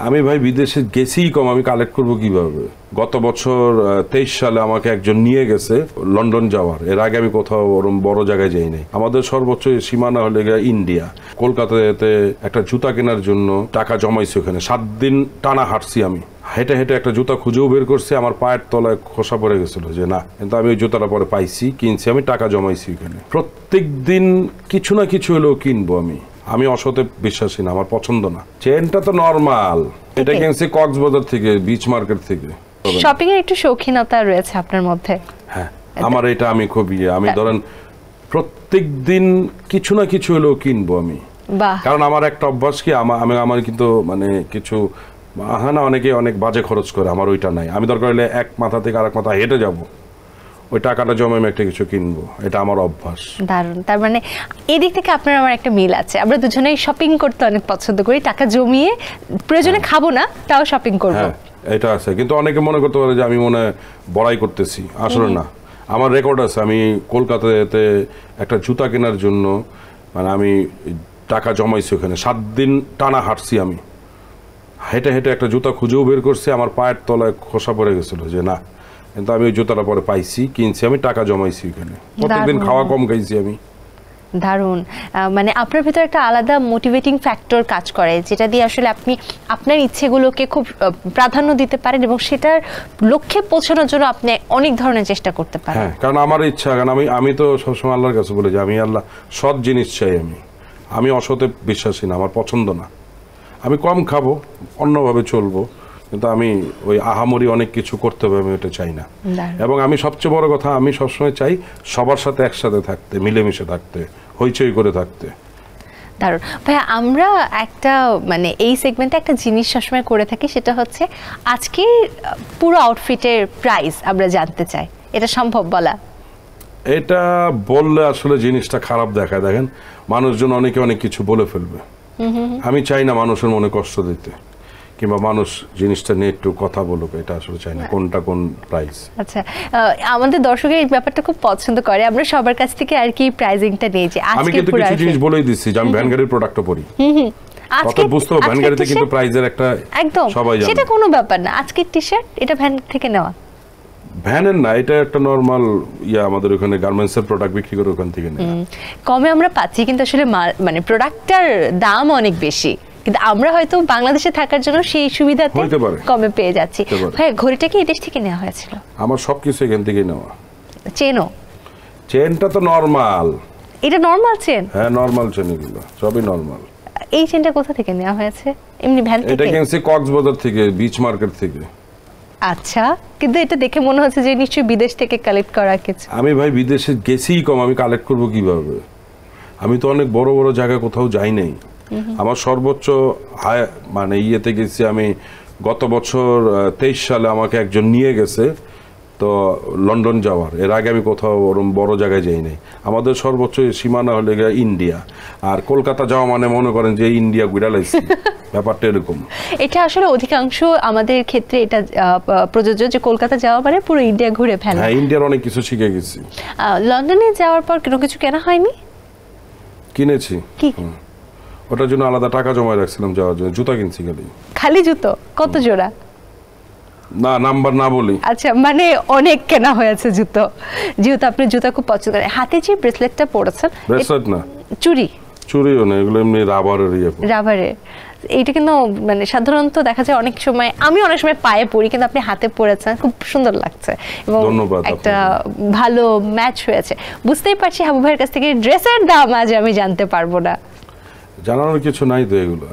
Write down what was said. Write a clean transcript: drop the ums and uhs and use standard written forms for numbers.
আমি ভাই বিদেশে গেছিই কম, আমি কালেক্ট করব কিভাবে? গত বছর 23 সালে আমাকে একজন নিয়ে গেছে লন্ডন যাওয়ার। এর আগে আমি কোথাও ওরকম বড় জায়গায় যাই নাই। আমাদের সর্বোচ্চ সীমানা হলে ইন্ডিয়া। কলকাতাতে একটা জুতা কেনার জন্য টাকা জমাইছি, ওখানে 7 দিন টানা হাঁটছি। আমি হেঁটে হেঁটে একটা জুতা খুঁজেও বের করছি, আমার পায়ের তলায় খোসা পড়ে গেছিল যে না, কিন্তু আমি ওই জুতাটা পরে পাইছি, কিনছি, আমি টাকা জমাইছি ওখানে। প্রত্যেক দিন কিছু না কিছু হলেও কিনবো। আমি অসতে বিশ্বাসী না, আমার পছন্দ না। চেনটা তো নরমাল, এটা কিনছি কক্সবাজার থেকে, বিচ মার্কেট থেকে। শপিং এর একটু শৌখিনতা রয়েছে আপনার মধ্যে। হ্যাঁ, আমার এটা আমি খুব আমি ধরেন প্রত্যেক দিন কিছু না কিছু হলেও কিনবো আমি। কারণ আমার একটা অভ্যাস কি, আমার কিন্তু মানে কিছু হ্যাঁ না, অনেকে অনেক বাজে খরচ করে, আমার ওইটা নাই। আমি দরকার হলে এক মাথা থেকে আরেক মাথা হেঁটে যাব, ওই টাকাটা জমে আমি একটা কিছু কিনবো, এটা আমার অভ্যাস। দারুণ। তার মানে এই দিক থেকে আপনার আমার একটা মিল আছে, আমরা দুজনেই শপিং করতে অনেক পছন্দ করি, টাকা জমিয়ে প্রয়োজনে খাবো না, তাও শপিং করবো, এটা আছে। কিন্তু অনেকে মনে করতে পারে যে আমি মনে বড়াই করতেছি, আসলে না। আমার রেকর্ড আছে, আমি কলকাতাতে একটা জুতা কেনার জন্য মানে আমি টাকা জমাইছি ওখানে, 7 দিন টানা হাঁটছি। আমি হেঁটে হেঁটে একটা জুতা খুঁজেও বের করছি, আমার পায়ের তলায় খোসা পড়ে গেছিল যে না, কিন্তু আমি ওই জুতাটা পরে পাইছি, কিনছি, আমি টাকা জমাইছি ওখানে। প্রত্যেকদিন খাওয়া কম খাইছি আমি। দারুণ। মানে আপনার ভিতরে একটা আলাদা মোটিভেটিং ফ্যাক্টর কাজ করে, যেটা দিয়ে আসলে আপনি আপনার ইচ্ছেগুলোকে খুব প্রাধান্য দিতে পারেন এবং সেটার লক্ষ্যে পৌঁছানোর জন্য আপনি অনেক ধরনের চেষ্টা করতে পারেন। হ্যাঁ, কারণ আমার ইচ্ছা, কারণ আমি তো সবসময় আল্লাহর কাছে বলি যে আমি আল্লাহ সৎ জিনিস চাই। আমি অসতে বিশ্বাসী না, আমার পছন্দ না। আমি কম খাবো, অন্যভাবে চলবো, কিন্তু আমি ওই আহামরি অনেক কিছু করতে হবে আমি এটা চাই না। এবং আমি সবচেয়ে বড় কথা, আমি সবসময় চাই সবার সাথে একসাথে থাকতে, মিলেমিশে থাকতে, হইচই করে থাকতে। দারুণ। ভাইয়া, আমরা একটা মানে এই সেগমেন্টে একটা জিনিস সবসময় করে থাকি, সেটা হচ্ছে আজকে পুরো আউটফিটের প্রাইস আমরা জানতে চাই। এটা সম্ভব বলা? এটা বললে আসলে জিনিসটা খারাপ দেখায়। দেখেন, মানুষজন অনেকে অনেক কিছু বলে ফেলবে। আমি চাই না মানুষের মনে কষ্ট দিতে, কিংবা মানুষ জিনিসটা নিয়ে একটু কথা বলুক, এটা আসলে চাই না। কোনটা কোন প্রাইস। আচ্ছা, আমাদের দর্শকের এই ব্যাপারটা খুব পছন্দ করে, আমরা সবার কাছ থেকে আর কি প্রাইজিংটা নিয়ে যে আমি কিন্তু কিছু জিনিস বলেই দিচ্ছি যে আমি ভ্যানগাড়ির প্রোডাক্টও পরি। আজকে বুঝতে হবে ভ্যানগাড়িতে কিন্তু প্রাইজের একটা একদম সবাই জানে, সেটা কোনো ব্যাপার না। আজকের টি-শার্ট এটা ভ্যান থেকে নেওয়া? ভ্যানের না, এটা একটা নরমাল আমাদের ওখানে গার্মেন্টস এর প্রোডাক্ট বিক্রি করে, ওখান থেকে নেওয়া। কমে আমরা পাচ্ছি, কিন্তু আসলে মানে প্রোডাক্টটার দাম অনেক বেশি, কিন্তু আমরা হয়তো বাংলাদেশে থাকার জন্য সেই সুবিধাতে কমে পেয়ে যাচ্ছি। ভাই, ঘড়িটা কি এই দেশ থেকে নেওয়া হয়েছিল? আমার সবকিছু এখান থেকে নেওয়া। চেনটা তো নরমাল। এটা নরমাল চেন? হ্যাঁ, নরমাল চেন, এগুলো সবই নরমাল। এই চেনটা কোথা থেকে নেওয়া হয়েছে? এমনি ভ্যান থেকে? এটা কিনছি কক্সবাজার থেকে, বিচ মার্কেট থেকে। আচ্ছা, কিন্তু এটা দেখে মনে হচ্ছে যে নিশ্চয়ই বিদেশ থেকে কালেক্ট করা কিছু। আমি ভাই বিদেশে গেছিই কম, আমি কালেক্ট করব কিভাবে? আমি তো অনেক বড় বড় জায়গায় কোথাও যাই নাই। আমার সর্বোচ্চ মানে ইয়েতে গেছি আমি গত বছর 23 সালে আমাকে একজন নিয়ে গেছে তো লন্ডন যাওয়ার। এর আগে আমি কোথাও ওরকম বড় জায়গায় যাই নাই। আমাদের সর্বোচ্চ সীমানা হলে ইন্ডিয়া। আর কলকাতা যাওয়া মানে মনে করেন যে ইন্ডিয়া ঘুরে লাইছি, ব্যাপারটা এরকম। এটা আসলে অধিকাংশ আমাদের ক্ষেত্রে এটা প্রযোজ্য যে কলকাতা যাওয়া মানে পুরো ইন্ডিয়া ঘুরে ফেলা। হ্যাঁ, ইন্ডিয়ার অনেক কিছু শিখে গেছি। লন্ডনে যাওয়ার পর কোনো কিছু কেনা হয়নি? কিনেছি। কি? ওটার জন্য আলাদা টাকা জমা রাখছিলাম যাওয়ার জন্য। জুতা কিনছি খালি জুতো? কত জোড়া? না, নাম্বার না বলি। আচ্ছা, মানে অনেক কেনা হয়েছে জুতো, যেহেতু আপনি জুতা খুব পছন্দ করেন। হাতে যে ব্রেসলেটটা পরেছেন, ব্রেসলেট না, চুড়িও না, এগুলো এমনি রাবারের। এইটা কিন্তু মানে সাধারণত দেখা যায় অনেক সময়, আমি অনেক সময় পায়ে পরি, কিন্তু আপনি হাতে পরেছেন, খুব সুন্দর লাগছে এবং একটা ভালো ম্যাচ হয়েছে। বুঝতেই পারছি হাবু ভাইয়ের কাছ থেকে ড্রেসের দাম আজ আমি জানতে পারবো না। জানানোর কিছু নাই তো এগুলো।